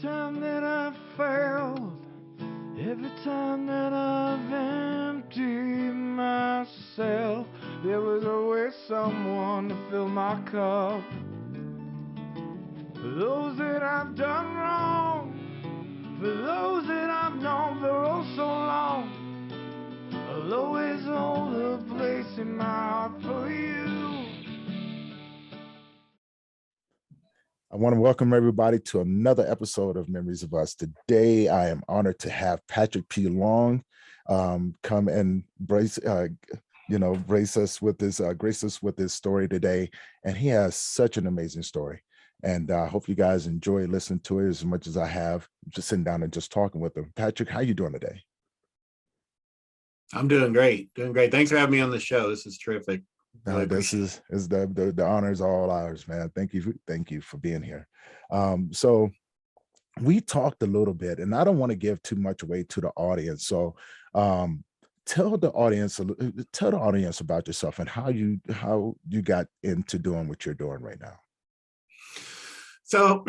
time that I've failed, every time that I've emptied myself, there was always someone to fill my cup. For those that I've done wrong, for those that I've known for oh so long, I'll always hold a place in my heart for you. I want to welcome everybody to another episode of Memories of Us. Today, I am honored to have Patrick P. Long come and grace us with this story today. And he has such an amazing story. And I hope you guys enjoy listening to it as much as I have just sitting down and just talking with him. Patrick, how you doing today? I'm doing great. Thanks for having me on the show. This is terrific. This is the honor is all ours, man. Thank you for being here. So we talked a little bit, and I don't want to give too much away to the audience. So tell the audience about yourself and how you got into doing what you're doing right now. So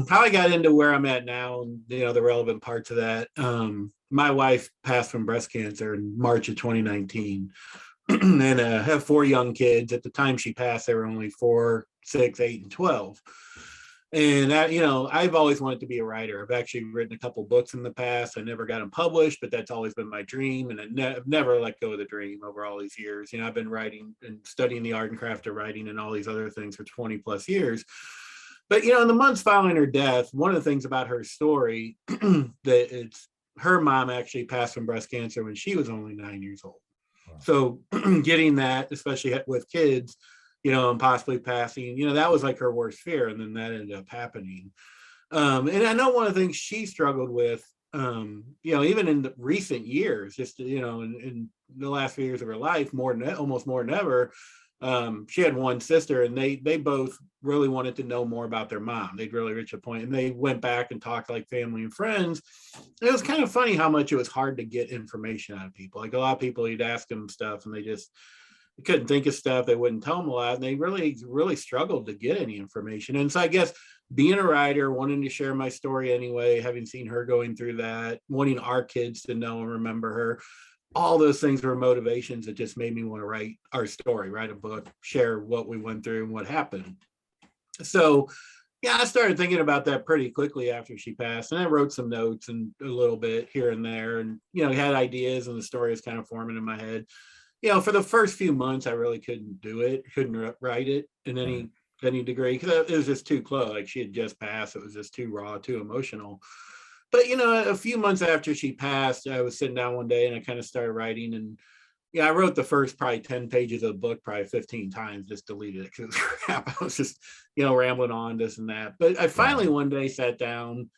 how I got into where I'm at now, and the relevant parts of that. My wife passed from breast cancer in March of 2019. And have 4 young kids. At the time she passed, they were only 4, 6, 8, and 12. And I've always wanted to be a writer. I've actually written a couple books in the past. I never got them published, but that's always been my dream. And I've never let go of the dream over all these years. I've been writing and studying the art and craft of writing and all these other things for 20 plus years. But, in the months following her death, one of the things about her story that it's her mom actually passed from breast cancer when she was only 9 years old. So getting that, especially with kids, and possibly passing, that was like her worst fear. And then that ended up happening. And I know one of the things she struggled with, even in the recent years, just, in the last few years of her life, almost more than ever, she had one sister and they both really wanted to know more about their mom. They'd really reached a point and they went back and talked like family and friends. It was kind of funny how much it was hard to get information out of people. Like a lot of people, you'd ask them stuff and they couldn't think of stuff. They wouldn't tell them a lot. And they really struggled to get any information. And so I guess being a writer, wanting to share my story anyway, having seen her going through that, wanting our kids to know and remember her, all those things were motivations that just made me want to write our story, write a book, share what we went through and what happened. So, yeah, I started thinking about that pretty quickly after she passed. And I wrote some notes and a little bit here and there and, had ideas and the story was kind of forming in my head. For the first few months, I really couldn't write it in any degree because it was just too close. Like she had just passed. It was just too raw, too emotional. But, a few months after she passed, I was sitting down one day and I kind of started writing. And I wrote the first probably 10 pages of the book, probably 15 times, just deleted it because crap. I was just, rambling on this and that. But I finally one day sat down,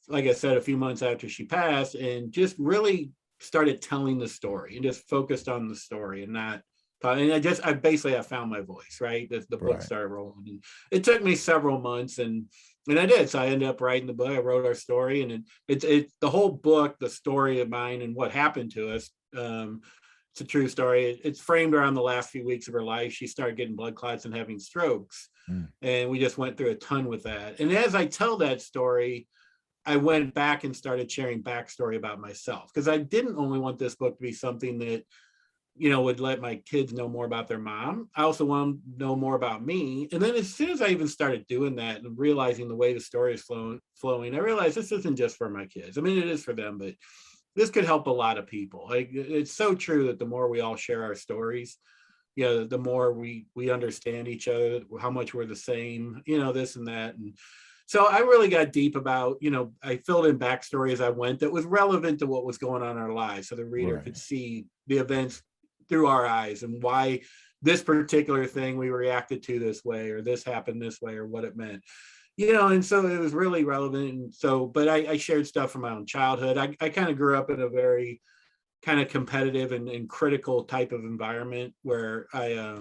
like I said, a few months after she passed and just really started telling the story and just focused on the story and not. And I found my voice, right? The book started rolling. And it took me several months and I did. So I ended up writing the book. I wrote our story and it's the whole book, the story of mine and what happened to us. It's a true story. It's framed around the last few weeks of her life. She started getting blood clots and having strokes. And we just went through a ton with that. And as I tell that story, I went back and started sharing backstory about myself because I didn't only want this book to be something that would let my kids know more about their mom. I also want to know more about me. And then as soon as I even started doing that and realizing the way the story is flowing, I realized this isn't just for my kids. I mean, it is for them, but this could help a lot of people. Like it's so true that the more we all share our stories, the more we understand each other, how much we're the same, this and that. And so I really got deep about, I filled in backstory as I went that was relevant to what was going on in our lives. So the reader could see the events through our eyes and why this particular thing we reacted to this way, or this happened this way, or what it meant, and so it was really relevant. And so, but I shared stuff from my own childhood. I kind of grew up in a very kind of competitive and critical type of environment where I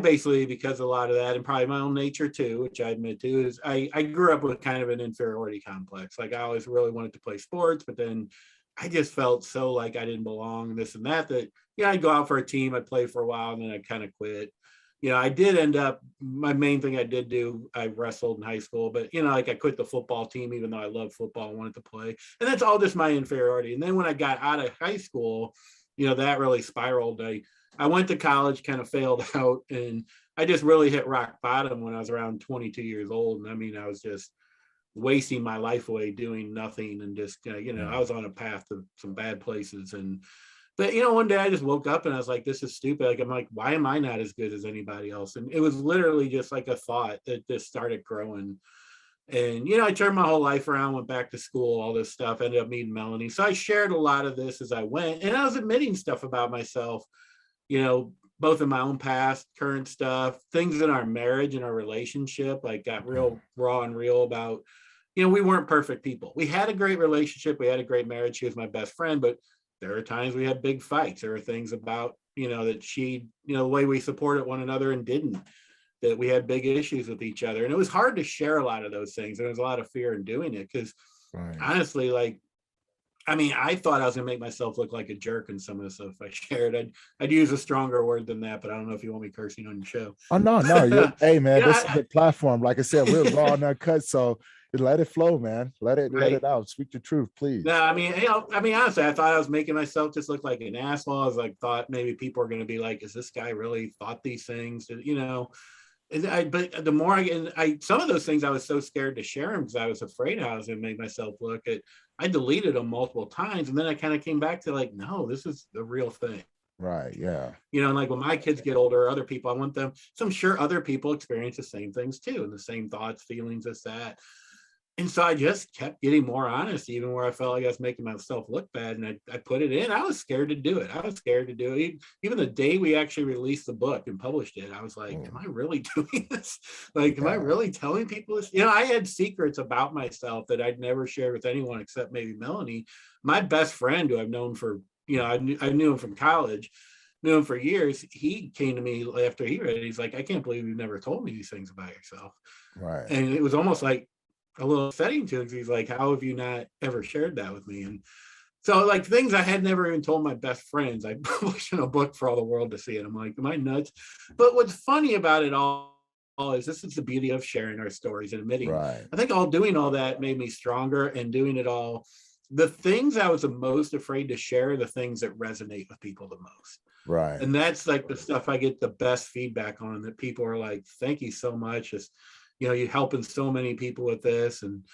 basically, because a lot of that and probably my own nature too, which I admit to, is I grew up with kind of an inferiority complex. Like I always really wanted to play sports, but then I just felt so like I didn't belong, this and that, I'd go out for a team, I'd play for a while, and then I'd kind of quit. I did end up, my main thing I did do, I wrestled in high school, but like I quit the football team, even though I loved football and wanted to play. And that's all just my inferiority. And then when I got out of high school, that really spiraled. I went to college, kind of failed out, and I just really hit rock bottom when I was around 22 years old. And I mean, I was just wasting my life away doing nothing, and just, I was on a path to some bad places. But one day I just woke up and I was like, this is stupid. Like, I'm like, why am I not as good as anybody else? And it was literally just like a thought that just started growing. And, I turned my whole life around, went back to school, all this stuff, ended up meeting Melanie. So I shared a lot of this as I went, and I was admitting stuff about myself, both in my own past, current stuff, things in our marriage and our relationship, like got real raw and real about, we weren't perfect people. We had a great relationship. We had a great marriage. She was my best friend, but there are times we had big fights. There are things about, that she, the way we supported one another and didn't, that we had big issues with each other. And it was hard to share a lot of those things. There was a lot of fear in doing it because honestly, like, I mean, I thought I was gonna make myself look like a jerk in some of the stuff I shared. I'd use a stronger word than that, but I don't know if you want me cursing on your show. Oh, no. Hey, man, this is the platform. Like I said, we're raw and uncut, so let it flow, man. Let it out. Speak the truth, please. No, I mean, honestly, I thought I was making myself just look like an asshole. I was like, thought maybe people are going to be like, is this guy really thought these things? But the more some of those things I was so scared to share them because I was afraid how I was going to make myself look. I deleted them multiple times, and then I kind of came back to like, no, this is the real thing. Right. Yeah. And like when my kids get older, other people, I want them. So I'm sure other people experience the same things too, and the same thoughts, feelings, this, that. And so I just kept getting more honest, even where I felt like I was making myself look bad. And I put it in. I was scared to do it. I was scared to do it. Even the day we actually released the book and published it, I was like, am I really doing this? Like, am I really telling people this? I had secrets about myself that I'd never shared with anyone except maybe Melanie. My best friend, who I've known for, I knew him from college, knew him for years. He came to me after he read it. He's like, I can't believe you never told me these things about yourself. Right. And it was almost like a little upsetting to him. He's like, how have you not ever shared that with me? And so like things I had never even told my best friends, I published in a book for all the world to see. And I'm like, am I nuts? But what's funny about it all is this is the beauty of sharing our stories and admitting. Right. I think doing all that made me stronger, and doing it all. The things I was the most afraid to share are the things that resonate with people the most. Right. And that's like the stuff I get the best feedback on, that people are like, thank you so much. You're helping so many people with this, and,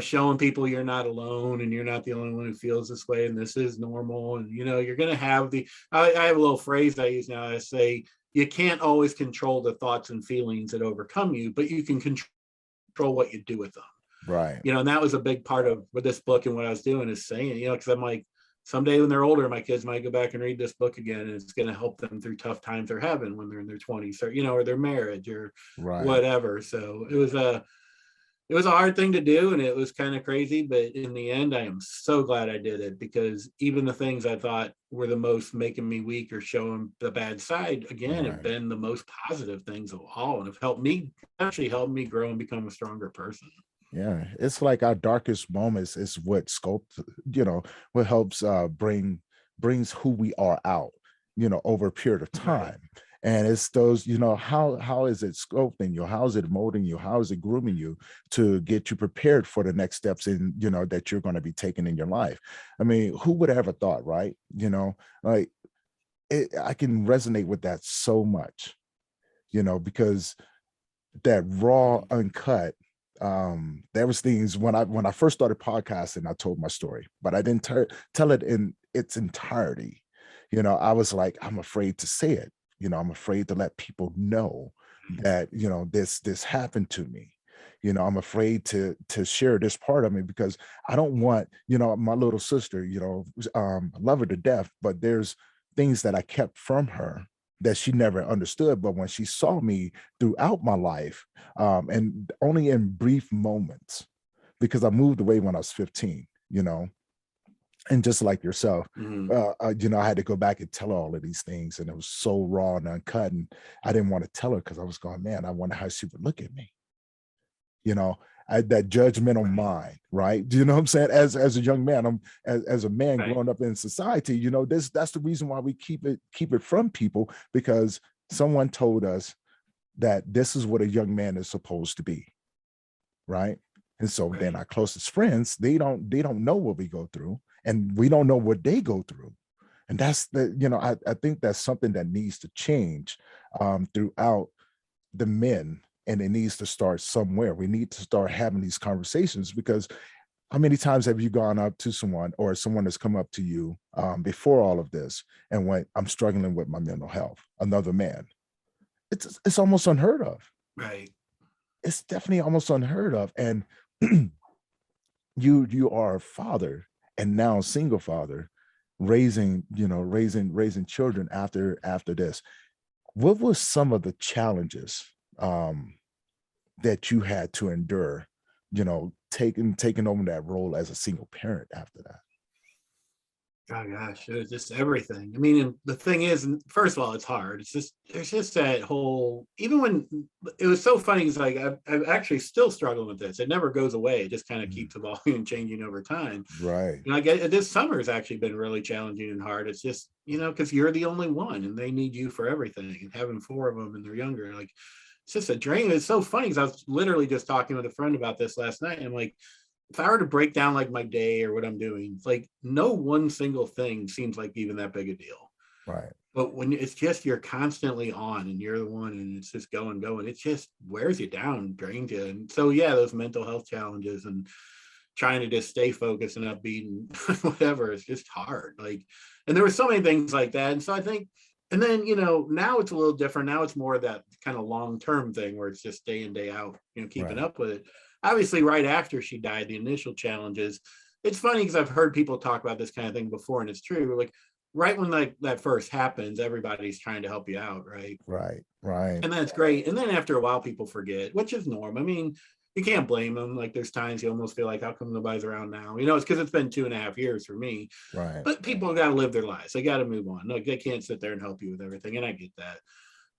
showing people you're not alone and you're not the only one who feels this way, and this is normal. And, you're going to have I have a little phrase I use now. I say, you can't always control the thoughts and feelings that overcome you, but you can control what you do with them. Right. And that was a big part of what this book and what I was doing is saying, because I'm like, someday when they're older, my kids might go back and read this book again, and it's going to help them through tough times they're having when they're in their 20s, or, or their marriage or whatever. So it was a hard thing to do, and it was kind of crazy, but in the end, I am so glad I did it, because even the things I thought were the most making me weak or showing the bad side, again, have been the most positive things of all, and have helped me grow and become a stronger person. Yeah, it's like our darkest moments is what sculpts, what helps brings who we are out, over a period of time. And it's those, how is it sculpting you? How is it molding you? How is it grooming you to get you prepared for the next steps in, that you're going to be taking in your life? I mean, who would have ever thought, right? I can resonate with that so much, because that raw, uncut, there was things when I first started podcasting, I told my story, but I didn't tell it in its entirety. I was like, I'm afraid to say it. I'm afraid to let people know that, this happened to me. I'm afraid to share this part of me, because I don't want, my little sister, I love her to death, but there's things that I kept from her that she never understood. But when she saw me throughout my life, and only in brief moments, because I moved away when I was 15, and just like yourself, I had to go back and tell her all of these things, and it was so raw and uncut, and I didn't want to tell her because I was going, man, I wonder how she would look at me. I had that judgmental mind, right? Do you know what I'm saying? As a young man, as a man growing up in society, that's the reason why we keep it from people, because someone told us that this is what a young man is supposed to be, right? And so Right. then our closest friends, they don't know what we go through, and we don't know what they go through. And that's I think that's something that needs to change throughout the men, and it needs to start somewhere. We need to start having these conversations, because how many times have you gone up to someone, or someone has come up to you before all of this and went, I'm struggling with my mental health, another man? It's almost unheard of. Right. It's definitely almost unheard of. And you are a father, and now a single father, raising children after this. What were some of the challenges that you had to endure, taking over that role as a single parent after that? Oh gosh, it was just everything. I mean, and the thing is, and first of all, it's hard. There's just that whole, even when it was so funny, it's like I've actually still struggling with this. It never goes away. It just kind of keeps evolving and changing over time. Right. I get this summer has actually been really challenging and hard. It's just, because you're the only one and they need you for everything. And having 4 of them and they're younger, like, it's just a drain. It's so funny because I was literally just talking with a friend about this last night. I'm like, if I were to break down like my day or what I'm doing, it's like no one single thing seems like even that big a deal. Right. But when it's just you're constantly on and you're the one and it's just going, it just wears you down, drains you. And so, yeah, those mental health challenges and trying to just stay focused and upbeat and whatever, it's just hard. Like, and there were so many things like that. And so I think, and then, now it's a little different. Now it's more of that kind of long-term thing where it's just day in, day out, keeping up with it. Obviously, right after she died, the initial challenges, it's funny because I've heard people talk about this kind of thing before, and it's true. Like, right when that first happens, everybody's trying to help you out, right? Right. And that's great. And then after a while, people forget, which is normal. I mean, you can't blame them. Like, there's times you almost feel like, how come nobody's around now? It's because it's been 2.5 years for me. Right. But people got to live their lives. They got to move on. Like, they can't sit there and help you with everything. And I get that.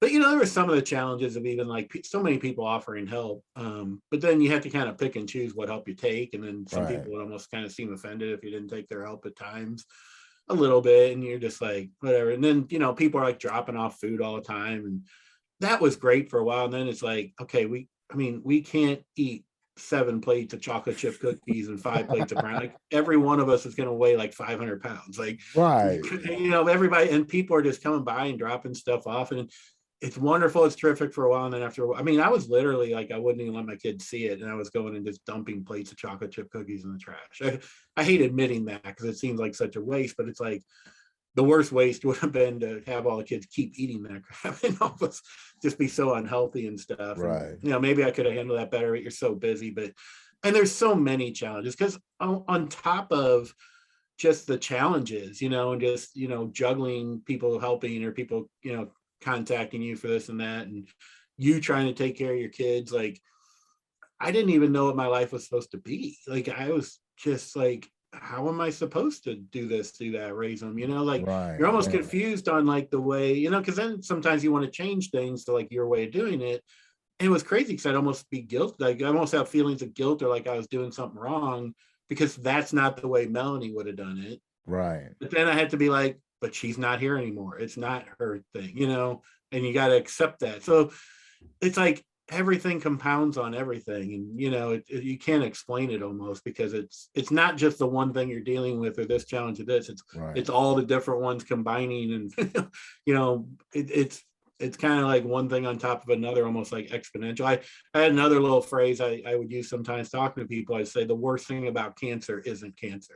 But, there were some of the challenges of even like so many people offering help. But then you have to kind of pick and choose what help you take. And then some people would almost kind of seem offended if you didn't take their help at times a little bit. And you're just like, whatever. And then, people are like dropping off food all the time. And that was great for a while. And then it's like, okay, we can't eat 7 plates of chocolate chip cookies and 5 plates of brown. Like, every one of us is going to weigh like 500 pounds. Like, right. Everybody, and people are just coming by and dropping stuff off. And it's wonderful. It's terrific for a while. And then after a while, I was literally like, I wouldn't even let my kids see it. And I was going and just dumping plates of chocolate chip cookies in the trash. I hate admitting that because it seems like such a waste, but it's like the worst waste would have been to have all the kids keep eating that crap and all this just be so unhealthy and stuff. Right. And, maybe I could have handled that better, but you're so busy. And there's so many challenges because on top of just the challenges, and just, juggling people helping or people, contacting you for this and that, and you trying to take care of your kids. Like, I didn't even know what my life was supposed to be. Like, I was just like, how am I supposed to do this, do that, raise them, like you're almost confused on like the way, because then sometimes you want to change things to like your way of doing it. And it was crazy because I'd almost be guilty. Like, I almost have feelings of guilt or like I was doing something wrong because that's not the way Melanie would have done it. Right. But then I had to be like, but she's not here anymore. It's not her thing, and you got to accept that. So it's like everything compounds on everything. And, you can't explain it almost because it's not just the one thing you're dealing with or this challenge or this. It's all the different ones combining. And, it's kind of like one thing on top of another, almost like exponential. I had another little phrase I would use sometimes talking to people. I'd say the worst thing about cancer isn't cancer.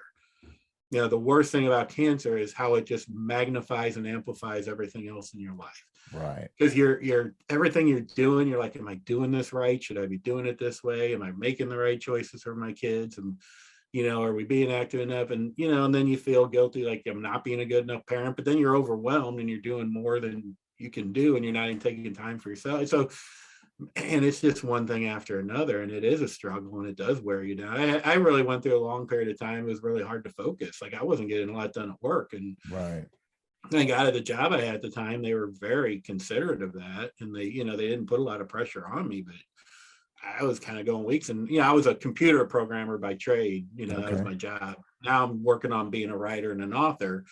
The worst thing about cancer is how it just magnifies and amplifies everything else in your life. Right. Because you're everything you're doing, you're like, am I doing this right? Should I be doing it this way? Am I making the right choices for my kids? And, are we being active enough? And, and then you feel guilty, like I'm not being a good enough parent, but then you're overwhelmed and you're doing more than you can do. And you're not even taking time for yourself. So, and it's just one thing after another, and it is a struggle and it does wear you down. I really went through a long period of time. It was really hard to focus. Like, I wasn't getting a lot done at work. And I got out of the job I had at the time. They were very considerate of that. And they didn't put a lot of pressure on me, but I was kind of going weeks. And, I was a computer programmer by trade, That was my job. Now I'm working on being a writer and an author.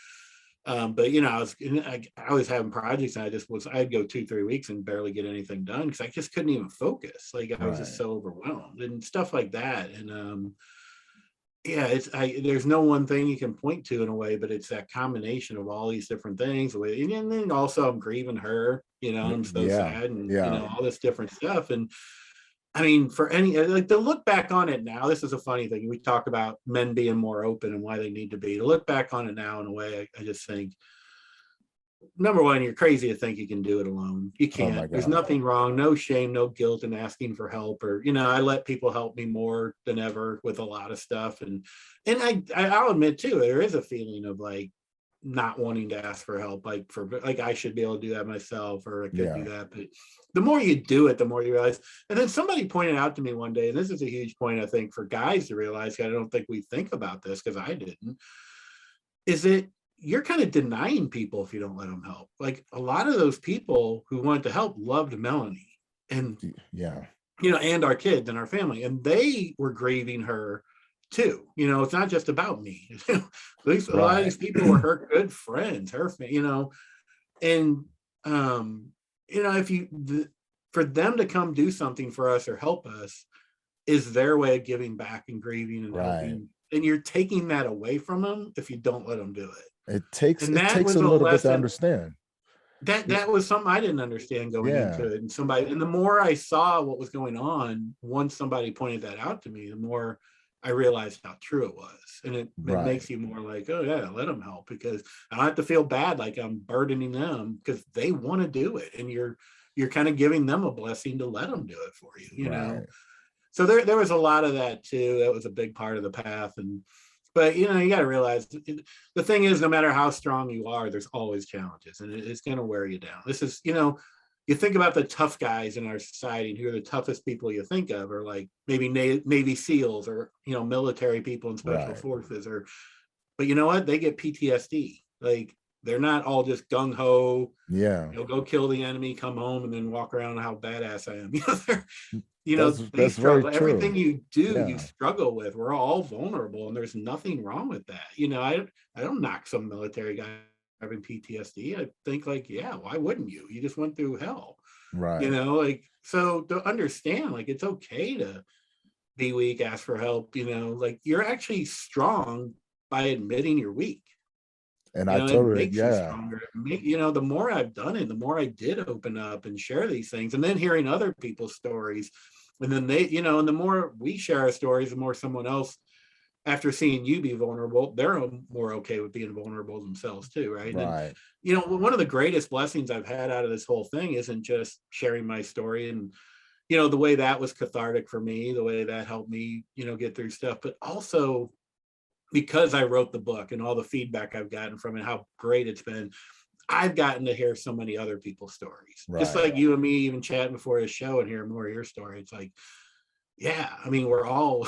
But I was having projects, and I'd go 2-3 weeks and barely get anything done because I just couldn't even focus. Like I was just Right. so overwhelmed and stuff like that. And there's no one thing you can point to in a way, but it's that combination of all these different things. And then also I'm grieving her, I'm so Yeah. sad, and Yeah. all this different stuff. And I mean, for any, like, to look back on it now, this is a funny thing. We talk about men being more open and why they need to be. To look back on it now, in a way, I just think, number one, you're crazy to think you can do it alone. You Oh my can't. There's God. nothing wrong, no shame, no guilt in asking for help. Or, I let people help me more than ever with a lot of stuff. And I'll admit too, there is a feeling of like not wanting to ask for help, like I should be able to do that myself, or I could do Yeah. that. But the more you do it, the more you realize. And then somebody pointed out to me one day, and this is a huge point, I think, for guys to realize, I don't think we think about this, because I didn't, is that you're kind of denying people if you don't let them help. Like, a lot of those people who wanted to help loved Melanie, and Yeah. and our kids and our family, and they were grieving her too. It's not just about me. At least a lot of these people were her good friends, and for them to come do something for us or help us is their way of giving back and grieving and helping. And you're taking that away from them if you don't let them do it. It takes And that a was a little bit to lesson. understand. That was something I didn't understand going into it. And the more I saw what was going on, once somebody pointed that out to me, the more I realized how true it was. And it makes you more like, oh yeah, let them help, because I don't have to feel bad like I'm burdening them, because they want to do it. And you're kind of giving them a blessing to let them do it for you, you know? So there was a lot of that too. That was a big part of the path. But you got to realize, the thing is, no matter how strong you are, there's always challenges, and it's going to wear you down. This is, you think about the tough guys in our society, who are the toughest people you think of, or like maybe Navy SEALs, or military people in special forces, but you know what? They get PTSD. Like, they're not all just gung ho. Yeah. Go kill the enemy, come home, and then walk around how badass I am. They struggle. Everything you do, you struggle with. We're all vulnerable, and there's nothing wrong with that. I don't knock some military guy having PTSD. I think, like, yeah, why wouldn't you? You just went through hell. So to understand, like, it's okay to be weak, ask for help. Like, you're actually strong by admitting you're weak. And I totally, it makes you stronger. The more I've done it, the more I did open up and share these things, and then hearing other people's stories, and then they, and the more we share our stories, the more someone else, after seeing you be vulnerable, they're more okay with being vulnerable themselves too, right? And one of the greatest blessings I've had out of this whole thing isn't just sharing my story and the way that was cathartic for me, the way that helped me get through stuff, but also because I wrote the book and all the feedback I've gotten from it, how great it's been, I've gotten to hear so many other people's stories. Just like you and me even chatting before the show and hearing more of your story. It's like, yeah, I mean, we're all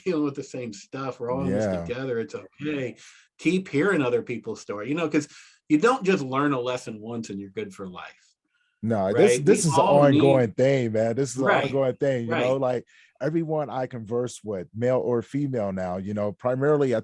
dealing with the same stuff. We're all in this together. It's okay. Keep hearing other people's story, because you don't just learn a lesson once and you're good for life. No, right? this is an ongoing thing, man. This is an ongoing thing, like everyone I converse with, male or female now, primarily I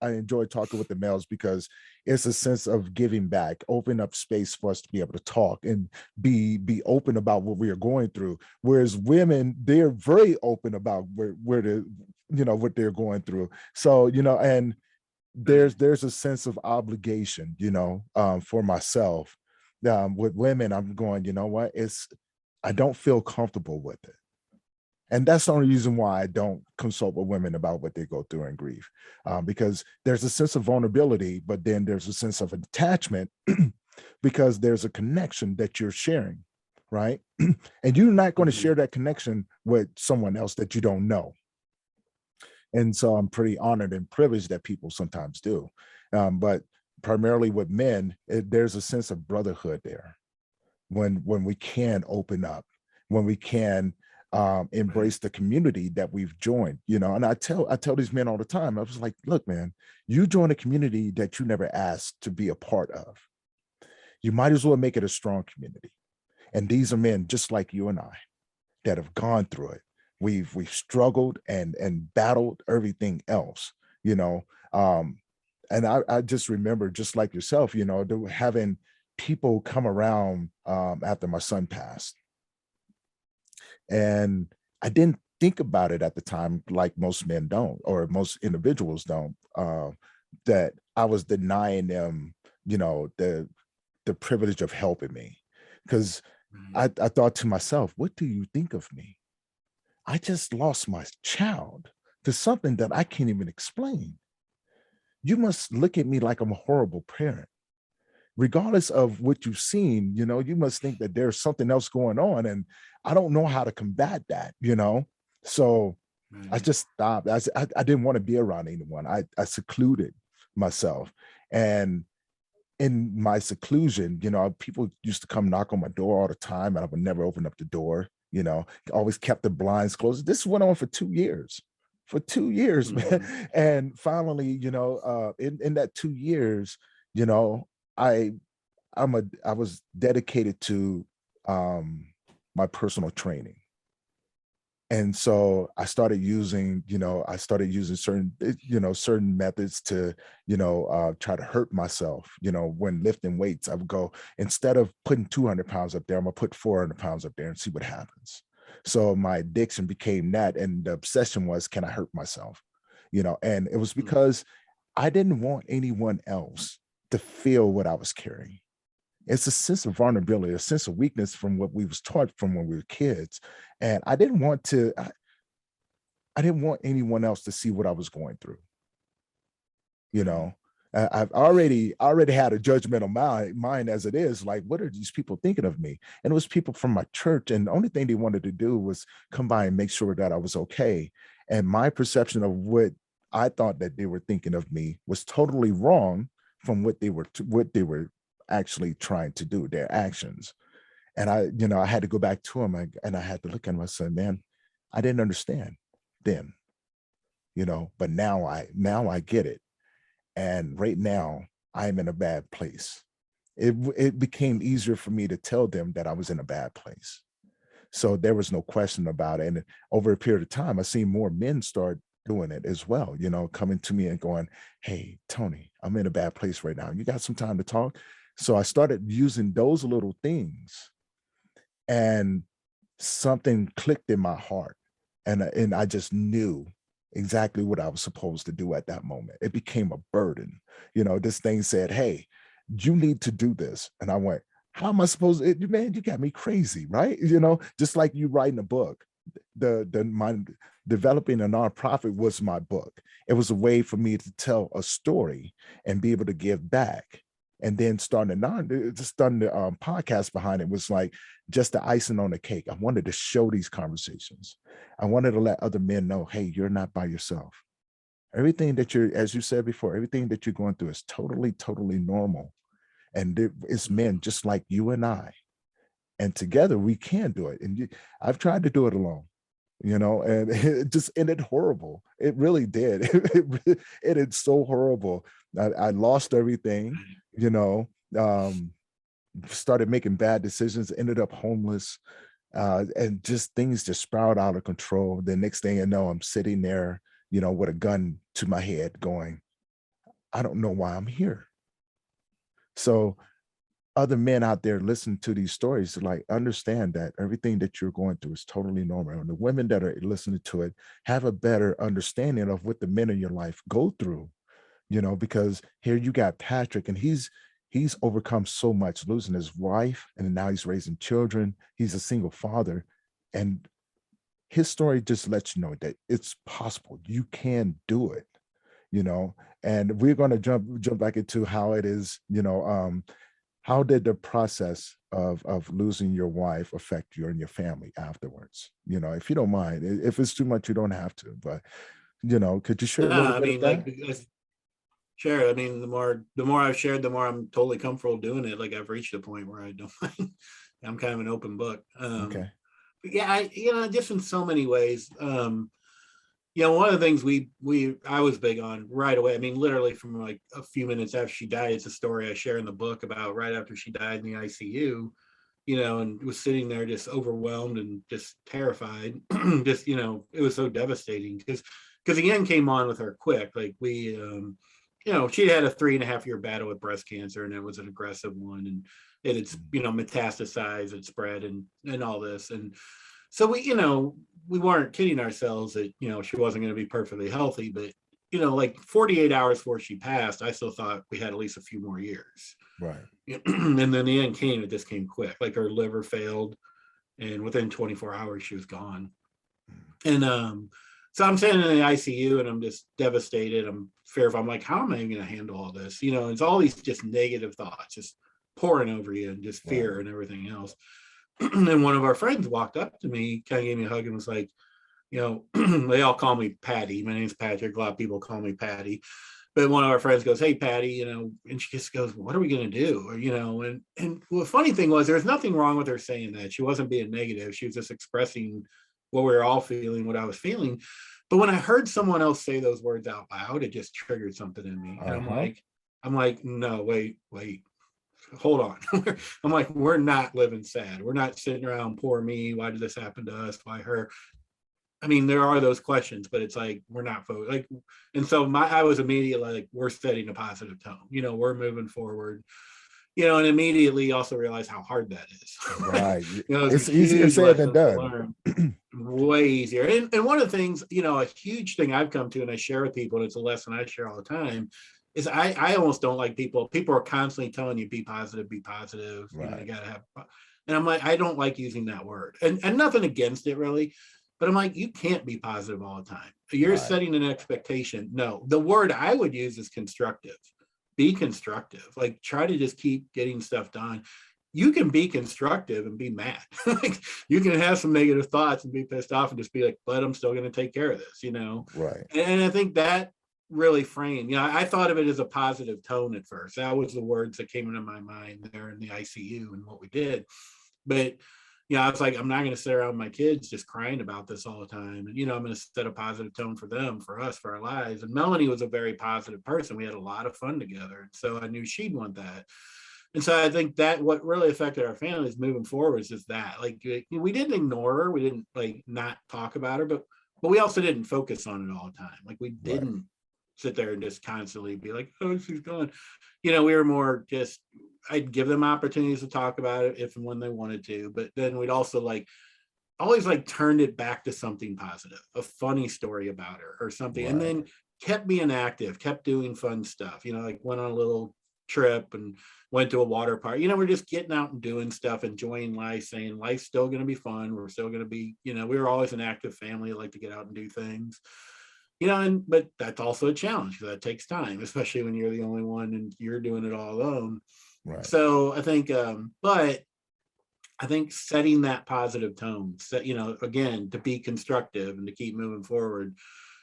enjoy talking with the males, because it's a sense of giving back, open up space for us to be able to talk and be open about what we are going through. Whereas women, they're very open about where they're, what they're going through. So, and there's a sense of obligation, for myself. With women, I'm going, you know what? I don't feel comfortable with it. And that's the only reason why I don't consult with women about what they go through in grief, because there's a sense of vulnerability, but then there's a sense of attachment because there's a connection that you're sharing, right? And you're not going to share that connection with someone else that you don't know. And so I'm pretty honored and privileged that people sometimes do. But primarily with men, there's a sense of brotherhood there when we can open up, when we can embrace the community that we've joined, and I tell these men all the time, I was like, look, man, you join a community that you never asked to be a part of. You might as well make it a strong community. And these are men just like you and I that have gone through it. We've struggled and battled everything else, And I just remember, just like yourself, having people come around after my son passed. And I didn't think about it at the time, like most men don't, or most individuals don't, that I was denying them, the privilege of helping me. Because I thought to myself, what do you think of me? I just lost my child to something that I can't even explain. You must look at me like I'm a horrible parent. Regardless of what you've seen, you must think that there's something else going on. And I don't know how to combat that. So I just stopped. I didn't want to be around anyone. I secluded myself. And in my seclusion, people used to come knock on my door all the time, and I would never open up the door, always kept the blinds closed. This went on for 2 years. For 2 years, man. And finally, in that 2 years, I was dedicated to my personal training. And so I started using certain methods to, try to hurt myself. When lifting weights, I would go, instead of putting 200 pounds up there, I'm gonna put 400 pounds up there and see what happens. So my addiction became that. And the obsession was, can I hurt myself? And it was because I didn't want anyone else to feel what I was carrying. It's a sense of vulnerability, a sense of weakness from what we was taught from when we were kids. And I didn't want anyone else to see what I was going through. I've already had a judgmental mind as it is. Like, what are these people thinking of me? And it was people from my church. And the only thing they wanted to do was come by and make sure that I was okay. And my perception of what I thought that they were thinking of me was totally wrong from what they were actually trying to do, their actions. And I had to go back to him, and I had to look at him. I said, man, I didn't understand then, but now I get it. And right now I'm in a bad place. It became easier for me to tell them that I was in a bad place. So there was no question about it. And over a period of time, I've seen more men start doing it as well, coming to me and going, hey, Tony, I'm in a bad place right now. You got some time to talk? So I started using those little things, and something clicked in my heart. And I just knew exactly what I was supposed to do at that moment. It became a burden. This thing said, hey, you need to do this. And I went, how am I supposed to, man, you got me crazy, right? Just like you writing a book. My developing a nonprofit was my book. It was a way for me to tell a story and be able to give back. And then starting the podcast behind it was like just the icing on the cake. I wanted to show these conversations. I wanted to let other men know, hey, you're not by yourself. Everything that as you said before, everything that you're going through is totally, totally normal. And it's men just like you and I. And together we can do it. And I've tried to do it alone, and it just ended horrible. It really did. It ended so horrible. I lost everything, started making bad decisions, ended up homeless, and just things just spiraled out of control. The next thing you know, I'm sitting there, with a gun to my head going, I don't know why I'm here. So other men out there listening to these stories, like, understand that everything that you're going through is totally normal. And the women that are listening to it have a better understanding of what the men in your life go through, because here you got Patrick, and he's overcome so much, losing his wife, and now he's raising children. He's a single father. And his story just lets you know that it's possible. You can do it, and we're going to jump back into how it is, how did the process of losing your wife affect you and your family afterwards? If you don't mind, if it's too much, you don't have to, but, could you share a little bit of that? Sure. I mean, the more I've shared, the more I'm totally comfortable doing it. Like, I've reached a point where I don't mind. I'm kind of an open book. Okay. But yeah, just in so many ways. One of the things I was big on right away. I mean, literally from like a few minutes after she died, it's a story I share in the book about right after she died in the ICU, and was sitting there just overwhelmed and just terrified. It was so devastating because the end came on with her quick. Like, we, she had a 3.5-year battle with breast cancer, and it was an aggressive one, and it's metastasized, it spread, and all this. And so we weren't kidding ourselves that she wasn't going to be perfectly healthy, but like 48 hours before she passed, I still thought we had at least a few more years. Right. And then the end came, it just came quick. Like her liver failed, and within 24 hours she was gone. And so I'm sitting in the ICU, and I'm just devastated. I'm fearful. I'm like, how am I going to handle all this? It's all these just negative thoughts just pouring over you, and just fear and everything else. And one of our friends walked up to me, kind of gave me a hug, and was like, they all call me Patty. My name's Patrick. A lot of people call me Patty. But one of our friends goes, "Hey, Patty," and she just goes, "What are we going to do?" And the funny thing was, there's nothing wrong with her saying that. She wasn't being negative. She was just expressing what we were all feeling, what I was feeling. But when I heard someone else say those words out loud, it just triggered something in me. And I'm like, no, wait, hold on. I'm like, we're not living sad. We're not sitting around, poor me. Why did this happen to us? Why her? I mean, there are those questions, but it's like, we're not like, and so I was immediately like, we're setting a positive tone, we're moving forward, and immediately also realize how hard that is. Right. It's easier said than done. Way easier. And one of the things, a huge thing I've come to, and I share with people, and it's a lesson I share all the time, is I almost don't like people are constantly telling you, be positive, right. You gotta have, and I'm like, I don't like using that word, and nothing against it really. But I'm like, you can't be positive all the time. You're setting an expectation. No, the word I would use is constructive. Be constructive. Like, try to just keep getting stuff done. You can be constructive and be mad. Like, you can have some negative thoughts and be pissed off and just be like, but I'm still going to take care of this, Right. And I think that really framed, I thought of it as a positive tone at first. That was the words that came into my mind there in the ICU and what we did. But I was like, I'm not going to sit around with my kids just crying about this all the time. And, I'm going to set a positive tone for them, for us, for our lives. And Melanie was a very positive person. We had a lot of fun together. So I knew she'd want that. And so I think that what really affected our families moving forward is just that. Like, we didn't ignore her. We didn't like not talk about her, but we also didn't focus on it all the time. Like, we didn't sit there and just constantly be like, oh, she's gone. We were more just, I'd give them opportunities to talk about it if and when they wanted to, but then we'd also always turned it back to something positive, a funny story about her or something. Right. And then kept being active, kept doing fun stuff, went on a little trip and went to a water park. We're just getting out and doing stuff, enjoying life, saying life's still going to be fun. We're still going to be, we were always an active family, like to get out and do things. But that's also a challenge because that takes time, especially when you're the only one and you're doing it all alone. Right. So I think, but I think setting that positive tone, again, to be constructive and to keep moving forward,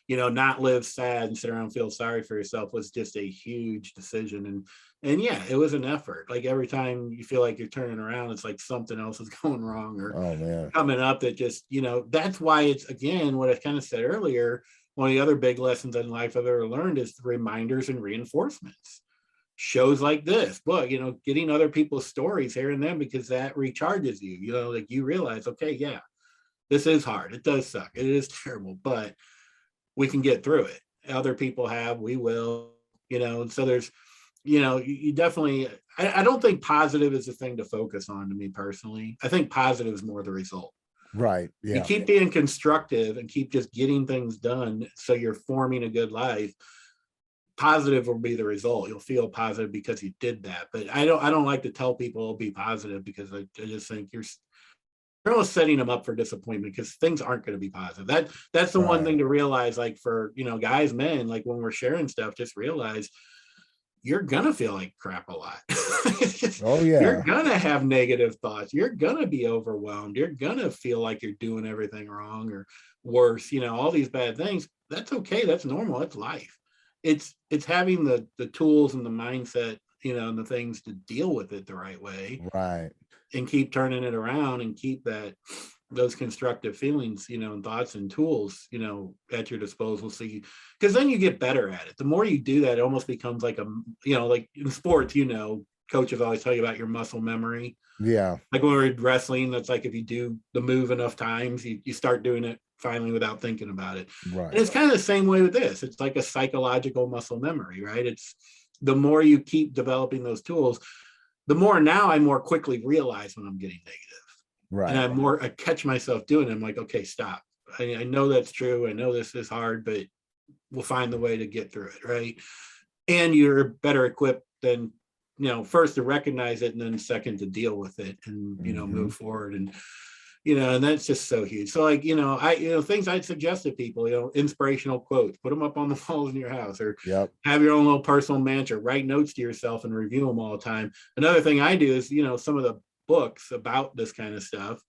not live sad and sit around and feel sorry for yourself was just a huge decision. And yeah, it was an effort. Like, every time you feel like you're turning around, it's like something else is going wrong or coming up that just, that's why it's, again, what I kind of said earlier, one of the other big lessons in life I've ever learned is reminders and reinforcements. Shows like this, but getting other people's stories, hearing them, because that recharges you. Like, you realize, okay, yeah, this is hard. It does suck. It is terrible, but we can get through it. Other people have, we will, and so there's, you definitely, I don't think positive is the thing to focus on, to me personally. I think positive is more the result. Right. Yeah. You keep being constructive and keep just getting things done, so you're forming a good life. Positive will be the result. You'll feel positive because you did that. But I don't like to tell people be positive, because I just think you're almost setting them up for disappointment, because things aren't going to be positive. That's the one thing to realize, like, for guys, men, like, when we're sharing stuff, just realize you're gonna feel like crap a lot. Oh yeah. You're gonna have negative thoughts. You're gonna be overwhelmed. You're gonna feel like you're doing everything wrong or worse, all these bad things. That's okay. That's normal. That's life. It's having the tools and the mindset, and the things to deal with it the right way. Right. And keep turning it around and keep those constructive feelings, and thoughts and tools, at your disposal. So because then you get better at it. The more you do that, it almost becomes like like in sports, coaches always tell you about your muscle memory. Yeah. Like when we're wrestling, that's like, if you do the move enough times, you start doing it finally without thinking about it. Right. And it's kind of the same way with this. It's like a psychological muscle memory, right? It's the more you keep developing those tools, the more now I more quickly realize when I'm getting negative. Right. And I catch myself doing it. I'm like, okay, stop. I know that's true. I know this is hard, but we'll find the way to get through it, right? And you're better equipped than, first to recognize it, and then second to deal with it and, move forward. And, and that's just so huge. So like, things I'd suggest to people, inspirational quotes, put them up on the walls in your house, or have your own little personal mantra, write notes to yourself and review them all the time. Another thing I do is, some of the books about this kind of stuff,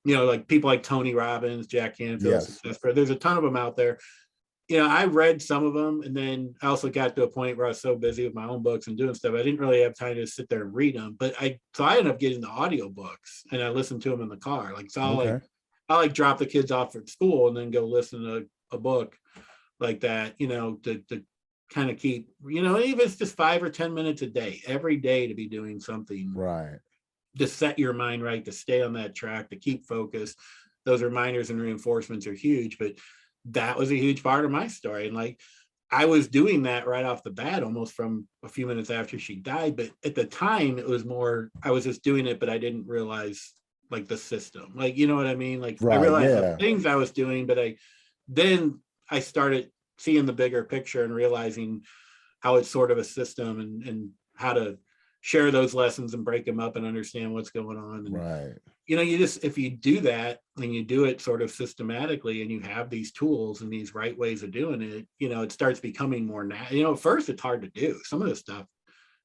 like people like Tony Robbins, Jack Canfield, there's a ton of them out there. I read some of them, and then I also got to a point where I was so busy with my own books and doing stuff, I didn't really have time to sit there and read them. But I ended up getting the audiobooks, and I listened to them in the car. Like, so I'll drop the kids off at school and then go listen to a book like that, to kind of keep, even if it's just 5 or 10 minutes a day, every day, to be doing something. Right. To set your mind right, to stay on that track, to keep focused. Those reminders and reinforcements are huge, but that was a huge part of my story. And like, I was doing that right off the bat, almost from a few minutes after she died. But at the time, it was more, I was just doing it, but I didn't realize like the system, like, you know what I mean? Like, I realized the things I was doing, but then I started seeing the bigger picture and realizing how it's sort of a system, and how to share those lessons and break them up and understand what's going on. And, if you do that and you do it sort of systematically, and you have these tools and these right ways of doing it, it starts becoming more at first it's hard to do some of this stuff.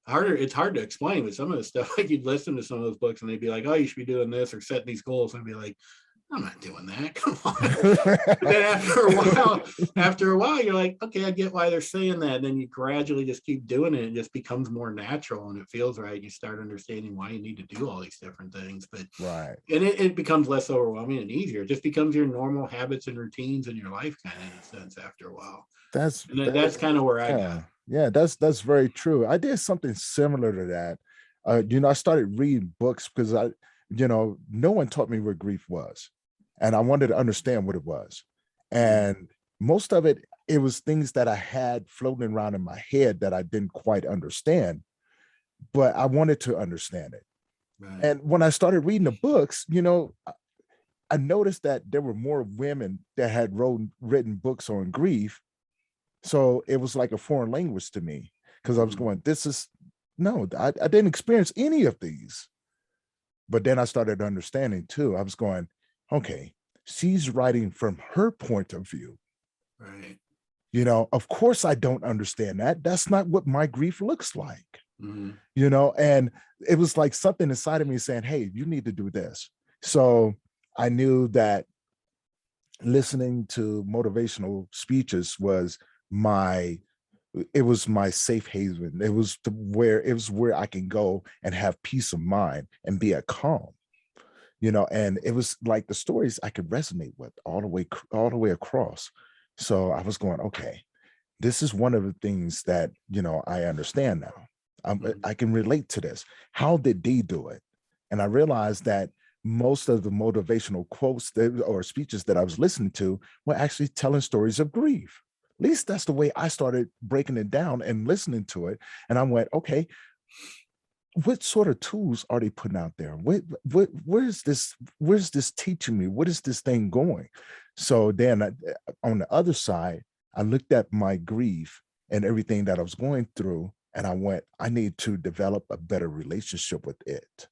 It's hard to explain, but some of the stuff, like, you'd listen to some of those books and they'd be like, oh, you should be doing this or setting these goals. And I'd be like, I'm not doing that. Come on. But then after a while, you're like, okay, I get why they're saying that. And then you gradually just keep doing it, and it just becomes more natural, and it feels right. You start understanding why you need to do all these different things. But and it becomes less overwhelming and easier. It just becomes your normal habits and routines in your life, kind of, in a sense, after a while. That's kind of where I got. Yeah, that's very true. I did something similar to that. I started reading books because no one taught me what grief was. And I wanted to understand what it was. And most of it was things that I had floating around in my head that I didn't quite understand, but I wanted to understand it. Right. And when I started reading the books, I noticed that there were more women that had written books on grief. So it was like a foreign language to me, because I was going, I didn't experience any of these. But then I started understanding too. I was going, okay, she's writing from her point of view. Right. Of course I don't understand that. That's not what my grief looks like. And it was like something inside of me saying, hey, you need to do this. So I knew that listening to motivational speeches was my safe haven. It was where I can go and have peace of mind and be at calm. And it was like the stories I could resonate with all the way across. So I was going, okay, this is one of the things that, I understand now. I can relate to this. How did they do it? And I realized that most of the motivational quotes or speeches that I was listening to were actually telling stories of grief. At least that's the way I started breaking it down and listening to it. And I went, okay, what sort of tools are they putting out there? Where's this teaching me? What is this thing going? So then on the other side, I looked at my grief and everything that I was going through, and I went, I need to develop a better relationship with it,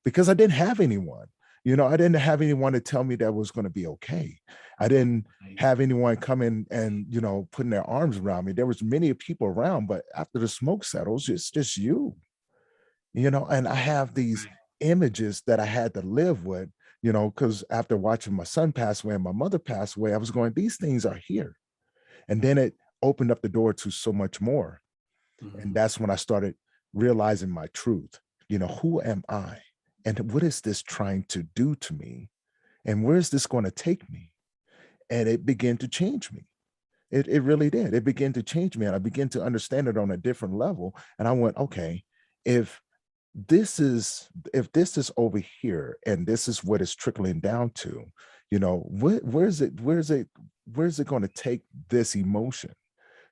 because I didn't have anyone. I didn't have anyone to tell me that was going to be okay. I didn't have anyone come in and, putting their arms around me. There was many people around, but after the smoke settles, it's just you. And I have these images that I had to live with, because after watching my son pass away and my mother pass away, I was going, these things are here. And then it opened up the door to so much more. And that's when I started realizing my truth. Who am I? And what is this trying to do to me? And where is this going to take me? And it began to change me. It really did. It began to change me. And I began to understand it on a different level. And I went, okay, if this is over here, and this is what it's trickling down to, where's it going to take this emotion?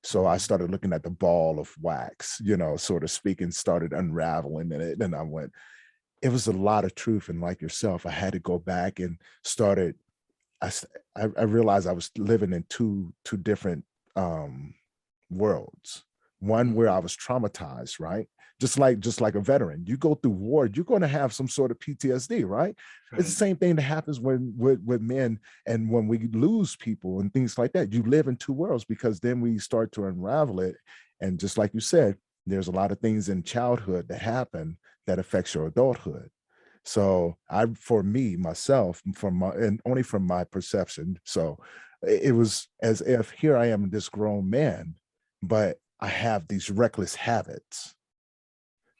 So I started looking at the ball of wax, so to speak, and started unraveling in it. And it was a lot of truth. And like yourself, I had to go back and started. I realized I was living in two different worlds. One where I was traumatized, right? Just like a veteran, you go through war, you're going to have some sort of PTSD, right? It's the same thing that happens with men, and when we lose people and things like that. You live in two worlds, because then we start to unravel it. And just like you said, there's a lot of things in childhood that happen that affects your adulthood. So for me, myself, and only from my perception, so it was as if here I am, this grown man, but I have these reckless habits,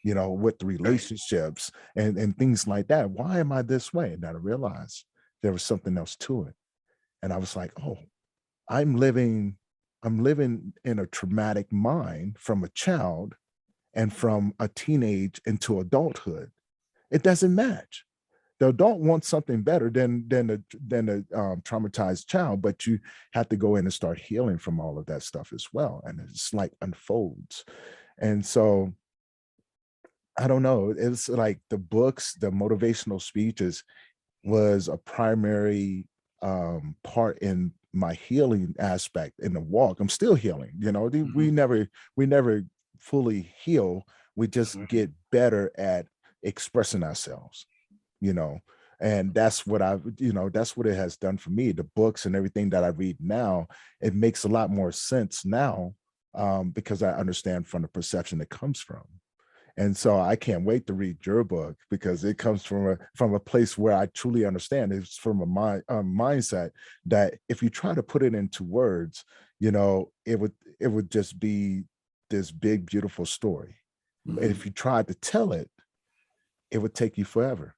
with relationships and things like that. Why am I this way? And I realized there was something else to it. And I was like, oh, I'm living in a traumatic mind from a child and from a teenage into adulthood. It doesn't match. The adult wants something better than a traumatized child, but you have to go in and start healing from all of that stuff as well. And it's like unfolds. And so I don't know. It's like the books, the motivational speeches was a primary part in my healing aspect in the walk. I'm still healing. We never fully heal. We just get better at expressing ourselves. And that's what that's what it has done for me. The books and everything that I read now, it makes a lot more sense now, because I understand from the perception it comes from. And so I can't wait to read your book, because it comes from a place where I truly understand. It's from a mindset that if you try to put it into words, it would just be this big, beautiful story. And if you tried to tell it, it would take you forever,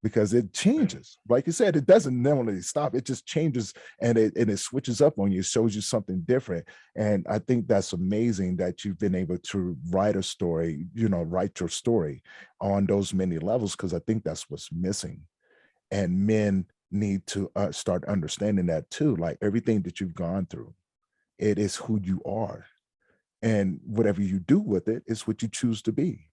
because it changes. Like you said, it doesn't normally stop. It just changes, and it switches up on you, shows you something different. And I think that's amazing that you've been able to write a story, write your story on those many levels, because I think that's what's missing. And men need to start understanding that too. Like everything that you've gone through, it is who you are. And whatever you do with it is what you choose to be.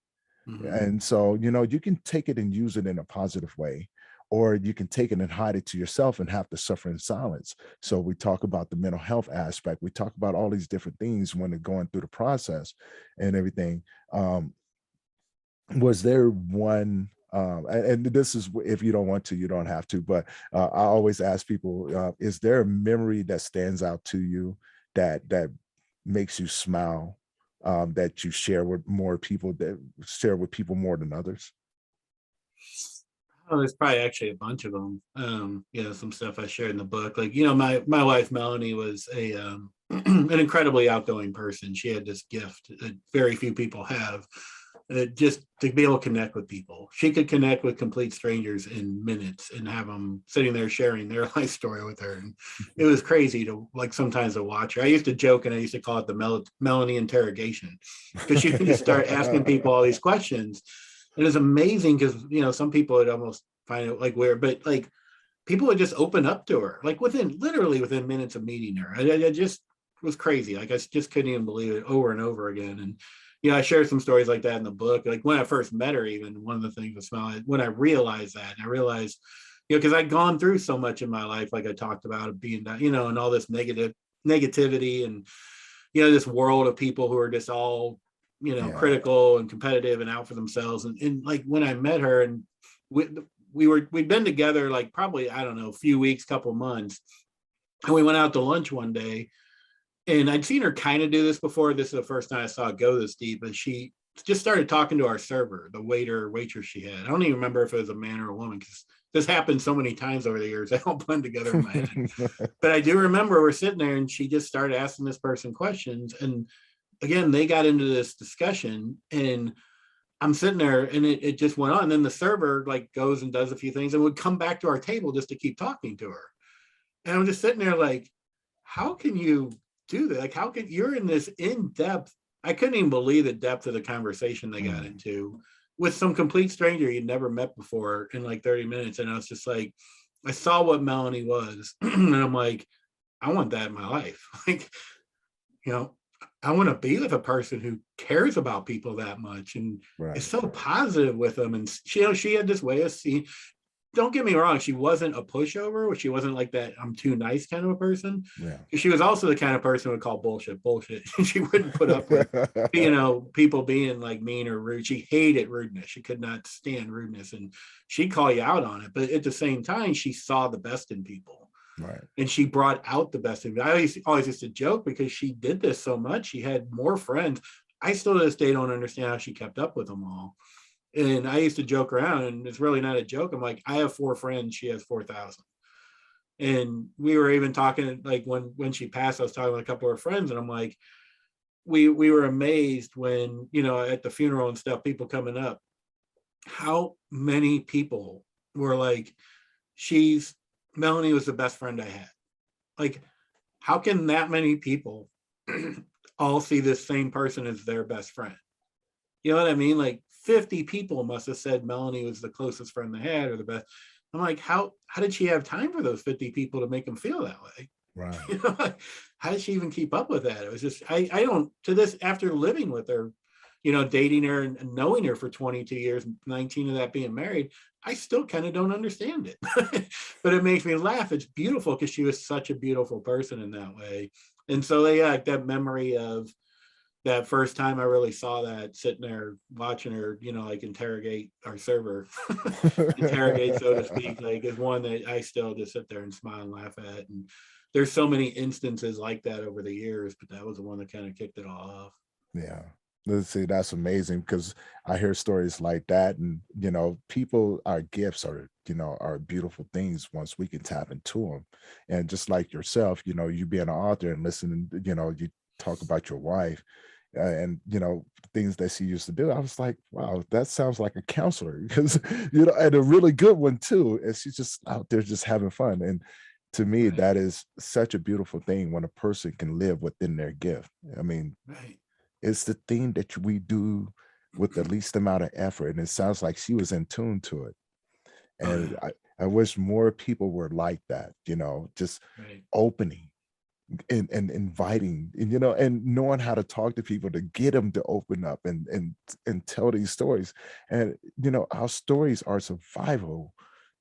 And so, you can take it and use it in a positive way, or you can take it and hide it to yourself and have to suffer in silence. So we talk about the mental health aspect. We talk about all these different things when they're going through the process and everything. Was there one, and this is, if you don't want to, you don't have to, but I always ask people, is there a memory that stands out to you that makes you smile? That you share with more people, that share with people more than others? Oh, there's probably actually a bunch of them. Some stuff I shared in the book. Like, my wife Melanie was a an incredibly outgoing person. She had this gift that very few people have, just to be able to connect with people. She could connect with complete strangers in minutes and have them sitting there sharing their life story with her. And it was crazy to sometimes to watch her. I used to joke, and I used to call it the Melanie interrogation, because she would just start asking people all these questions. It was amazing, because some people would almost find it like weird, but like people would just open up to her, like literally within minutes of meeting her. I just was crazy. Like I just couldn't even believe it, over and over again. And I shared some stories like that in the book. Like when I first met her, even one of the things was when I realized that, and I realized, because I'd gone through so much in my life, like I talked about, being that, and all this negativity, and this world of people who are just all critical and competitive and out for themselves. And like when I met her, and we'd been together like probably, I don't know, a few weeks, couple months, and we went out to lunch one day. And I'd seen her kind of do this before. This is the first time I saw it go this deep, but she just started talking to our server, the waitress she had. I don't even remember if it was a man or a woman, because this happened so many times over the years. They all blend together in my head. But I do remember we're sitting there, and she just started asking this person questions. And again, they got into this discussion, and I'm sitting there, and it just went on. And then the server like goes and does a few things and would come back to our table just to keep talking to her. And I'm just sitting there like, how can you do that? Like, how could you're in this in-depth, I couldn't even believe the depth of the conversation they got into with some complete stranger you'd never met before in like 30 minutes. And I was just like, I saw what Melanie was, and I'm like, I want that in my life. Like, you know, I want to be with a person who cares about people that much and Right. is so positive with them. And she, you know, she had this way of seeing. Don't get me wrong, she wasn't a pushover, or she wasn't like that I'm too nice kind of a person. Yeah. She was also the kind of person who would call bullshit bullshit. She wouldn't put up with, you know, people being like mean or rude. She hated rudeness. She could not stand rudeness, and she'd call you out on it. But at the same time, she saw the best in people. Right. And she brought out the best in me. I always used to joke because she did this so much. She had more friends. I still to this day don't understand how she kept up with them all. And I used to joke around, and it's really not a joke. I'm like, I have 4 friends, she has 4,000. And we were even talking, like when she passed, I was talking with a couple of friends, and I'm like, we were amazed when, you know, at the funeral and stuff, people coming up, how many people were like, Melanie was the best friend I had. Like, how can that many people all see this same person as their best friend? You know what I mean? Like 50 people must have said Melanie was the closest friend they had or the best. I'm like, how did she have time for those 50 people to make them feel that way? Right. You know, like, how did she even keep up with that? It was just, I don't, to this, after living with her, you know, dating her and knowing her for 22 years, 19 of that being married, I still kind of don't understand it. But it makes me laugh. It's beautiful because she was such a beautiful person in that way. And so yeah, like that memory of that first time I really saw that, sitting there watching her, you know, like interrogate our server, interrogate, so to speak, like is one that I still just sit there and smile and laugh at. And there's so many instances like that over the years, but that was the one that kind of kicked it all off. Yeah. Let's see, that's amazing because I hear stories like that, and you know, people, our gifts are, you know, are beautiful things once we can tap into them. And just like yourself, you know, you being an author and listening, you know, you talk about your wife, and you know, things that she used to do. I was like, wow, that sounds like a counselor because you know, and a really good one too. And she's just out there just having fun. And to me, Right. that is such a beautiful thing when a person can live within their gift. I mean, Right. it's the thing that we do with the least amount of effort. And it sounds like she was in tune to it. Oh And yeah. I wish more people were like that, you know, just Right. opening and inviting, and you know, and knowing how to talk to people to get them to open up and tell these stories. And you know, our stories are survival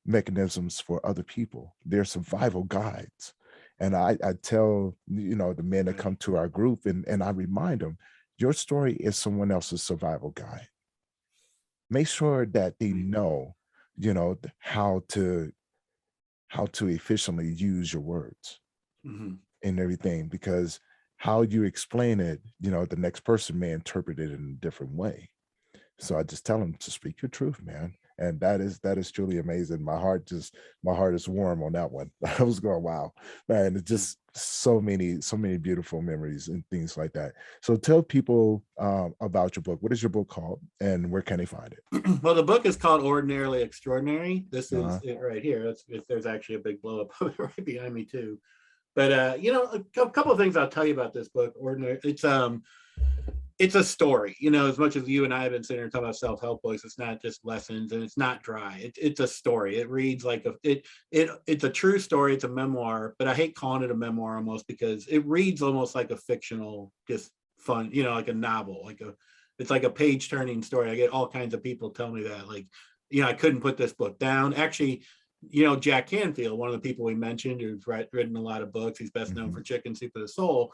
mechanisms for other people. They're survival guides. And I tell, you know, the men that Right. come to our group, and I remind them, your story is someone else's survival guide. Make sure that they Right. know, you know, how to efficiently use your words Mhm. and everything, because how you explain it, you know, the next person may interpret it in a different way. So I just tell them to speak your truth, man. And that is truly amazing. My heart is warm on that one. I was going, wow, man, it's Yeah. just so many beautiful memories and things like that. So tell people about your book. What is your book called and where can they find it? Well, the book is called Ordinarily Extraordinary. This is Uh, it right here. There's actually a big blow up of it right behind me too. But you know, a couple of things I'll tell you about this book. Ordinary. It's a story. You know, as much as you and I have been sitting here talking about self-help books, it's not just lessons and it's not dry. It's a story. It reads like it's a true story. It's a memoir, but I hate calling it a memoir almost because it reads almost like a fictional, just fun, you know, like a novel, it's like a page turning story. I get all kinds of people tell me that, like, you know, I couldn't put this book down. Actually, you know, Jack Canfield, one of the people we mentioned, who's written a lot of books, he's best known mhm. for Chicken Soup for the Soul.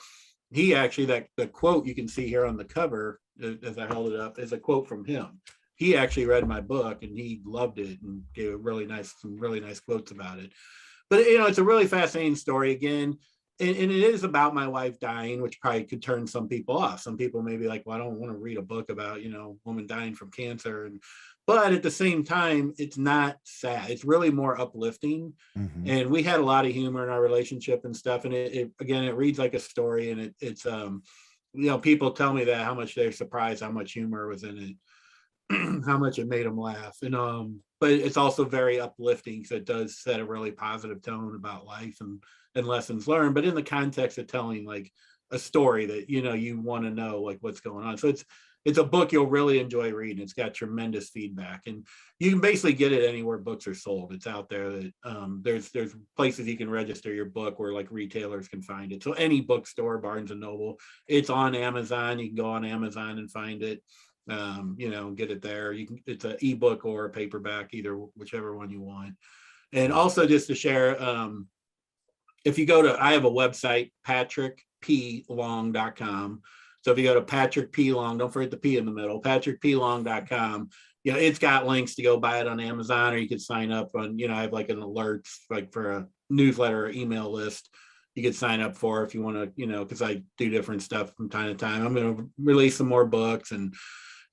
He actually, that the quote you can see here on the cover as I held it up is a quote from him. He actually read my book and he loved it and gave some really nice quotes about it. But you know, it's a really fascinating story again. And it is about my wife dying, which probably could turn some people off. Some people may be like, well, I don't want to read a book about, you know, woman dying from cancer. But at the same time, it's not sad. It's really more uplifting. Mhm. And we had a lot of humor in our relationship and stuff. And it reads like a story. And it's you know, people tell me that how much they're surprised how much humor was in it. How much it made them laugh. And but it's also very uplifting because it does set a really positive tone about life and lessons learned, but in the context of telling like a story that, you know, you want to know like what's going on. So it's a book you'll really enjoy reading. It's got tremendous feedback, and you can basically get it anywhere books are sold. It's out there. That there's places you can register your book where like retailers can find it. So any bookstore, Barnes and Noble, it's on Amazon. You can go on Amazon and find it. Get it there. It's an ebook or a paperback, either whichever one you want. And also just to share, if you go to, I have a website, patrickplong.com. So if you go to Patrick P. Long, don't forget the P in the middle, patrickplong.com, it's got links to go buy it on Amazon, or you could sign up on, I have like an alerts, like for a newsletter or email list you could sign up for if you want to, because I do different stuff from time to time. I'm going to release some more books, and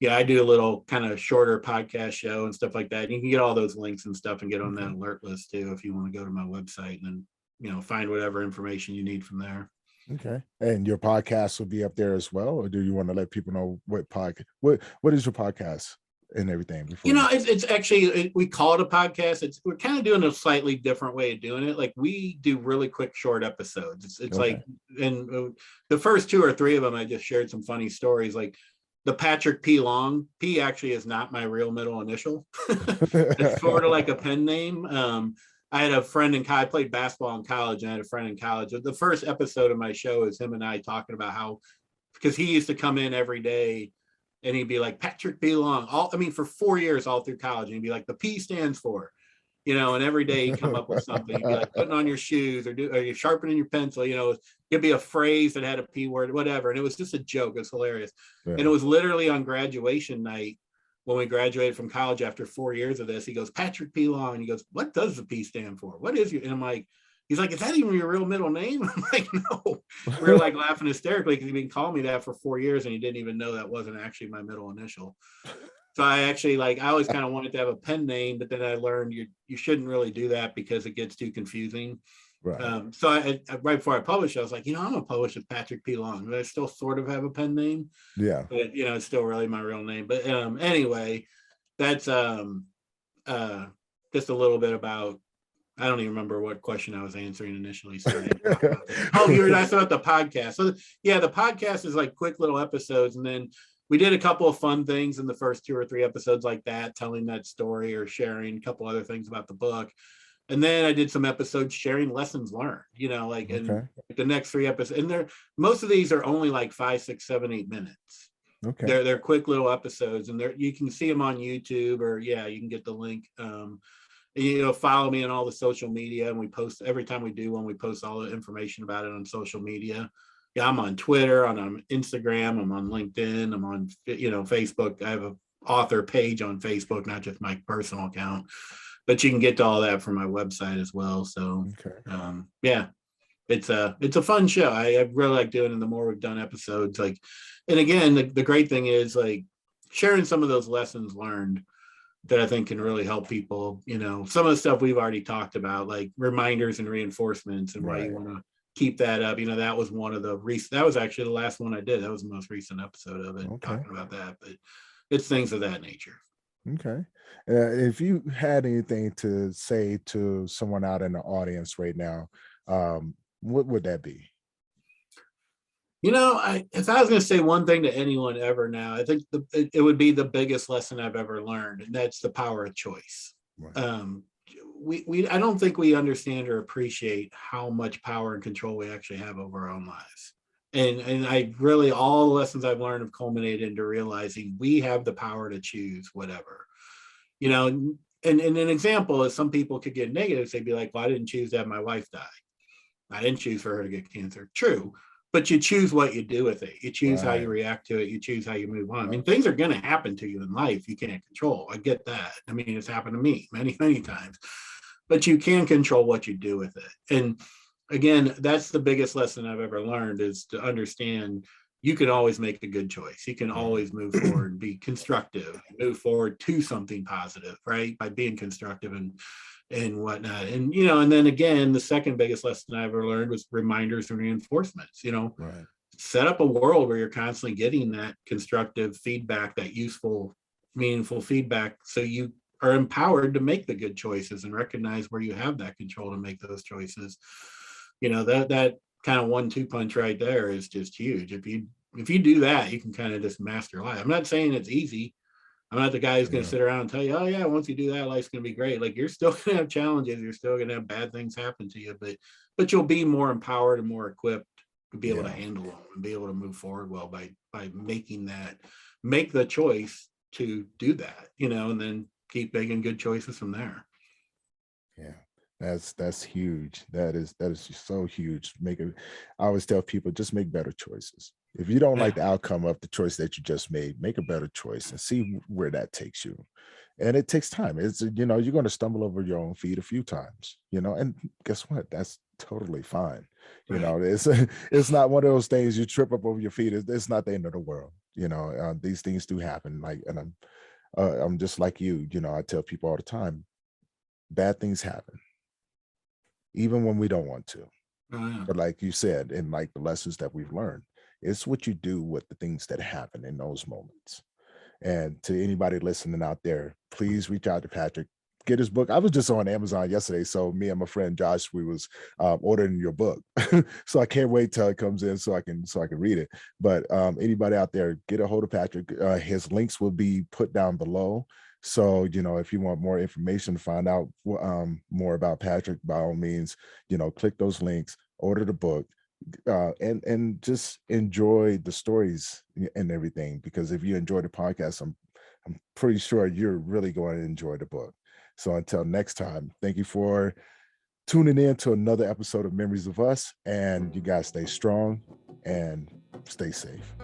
I do a little kind of shorter podcast show and stuff like that. You can get all those links and stuff and get on that alert list too if you want to go to my website and then, find whatever information you need from there. Okay. And your podcast will be up there as well, or do you want to let people know what is your podcast and everything? It's actually, we call it a podcast. We're kind of doing a slightly different way of doing it. Like, we do really quick, short episodes. It's okay. Like, and the first 2 or 3 of them, I just shared some funny stories. Like the Patrick P. Long, P actually is not my real middle initial. It's sort of like a pen name. I had a friend in college, I played basketball in college, and I had a friend in college. The first episode of my show is him and I talking about how, because he used to come in every day and he'd be like, Patrick P. Long, for 4 years, all through college. And he'd be like, the P stands for, and every day he'd come up with something. He'd be like putting on your shoes or you're sharpening your pencil, it'd be a phrase that had a P word, whatever. And it was just a joke. It was hilarious. Yeah. And it was literally on graduation night. When we graduated from college after 4 years of this, he goes, Patrick P. Long. And he goes, what does the P stand for? What is you? And I'm like, he's like, is that even your real middle name? I'm like, no. We were like laughing hysterically because he'd been calling me that for 4 years and he didn't even know that wasn't actually my middle initial. So I actually, I always kind of wanted to have a pen name, but then I learned you shouldn't really do that because it gets too confusing. Right. So I right before I published, I was like, I'm gonna publish with Patrick P. Long, but I still sort of have a pen name. Yeah. But it's still really my real name. But anyway, that's just a little bit about. I don't even remember what question I was answering initially. Sorry. You were asking about the podcast. So yeah, the podcast is like quick little episodes, and then we did a couple of fun things in the first 2 or 3 episodes like that, telling that story or sharing a couple other things about the book. And then I did some episodes sharing lessons learned, and the next 3 episodes. And most of these are only like 5, 6, 7, 8 minutes. Okay. They're quick little episodes, and you can see them on YouTube, or you can get the link. Follow me on all the social media, and we post every time we do one. We post all the information about it on social media. Yeah, I'm on Twitter, on Instagram, I'm on LinkedIn, I'm on Facebook. I have an author page on Facebook, not just my personal account. But you can get to all that from my website as well. So, it's a fun show. I really like doing it. The more we've done episodes, and again, the great thing is sharing some of those lessons learned that I think can really help people. Some of the stuff we've already talked about, like reminders and reinforcements, and why you want to keep that up. That was one of the that was actually the last one I did. That was the most recent episode of it, talking about that. But it's things of that nature. Okay. If you had anything to say to someone out in the audience right now, what would that be? If I was going to say one thing to anyone ever now, I think it would be the biggest lesson I've ever learned, and that's the power of choice. Right. I don't think we understand or appreciate how much power and control we actually have over our own lives. And I really, all the lessons I've learned have culminated into realizing we have the power to choose whatever, and an example is some people could get negative. They'd be like, well, I didn't choose to have my wife die. I didn't choose for her to get cancer. True. But you choose what you do with it. You choose how you react to it. You choose how you move on. Things are going to happen to you in life you can't control. I get that. It's happened to me many, many times. But you can control what you do with it. And again, that's the biggest lesson I've ever learned, is to understand you can always make a good choice. You can always move forward and be constructive, move forward to something positive, right? By being constructive and whatnot. And, and then again, the second biggest lesson I ever learned was reminders and reinforcements, set up a world where you're constantly getting that constructive feedback, that useful, meaningful feedback. So you are empowered to make the good choices and recognize where you have that control to make those choices. That kind of 1-2 punch right there is just huge. If you if you do that, you can kind of just master life. I'm not saying it's easy. I'm not the guy who's going to sit around and tell you, oh yeah, once you do that, life's going to be great. Like, you're still going to have challenges. You're still going to have bad things happen to you, but you'll be more empowered and more equipped to be able to handle them and be able to move forward well by make the choice to do that, and then keep making good choices from there. Yeah. That's huge. That is so huge. I always tell people, just make better choices. If you don't like the outcome of the choice that you just made, make a better choice and see where that takes you. And it takes time. It's, you're going to stumble over your own feet a few times, and guess what? That's totally fine. It's not one of those things you trip up over your feet. It's not the end of the world. These things do happen. And I'm just like you, I tell people all the time, bad things happen, even when we don't want to. But like you said, and like the lessons that we've learned, it's what you do with the things that happen in those moments. And to anybody listening out there, please reach out to Patrick, get his book. I was just on Amazon yesterday, so me and my friend Josh, we was ordering your book. So I can't wait till it comes in so I can read it. But anybody out there, get a hold of Patrick. His links will be put down below. So, if you want more information to find out more about Patrick, by all means, click those links, order the book, and just enjoy the stories and everything. Because if you enjoy the podcast, I'm pretty sure you're really going to enjoy the book. So until next time, thank you for tuning in to another episode of Memories of Us, and you guys stay strong and stay safe.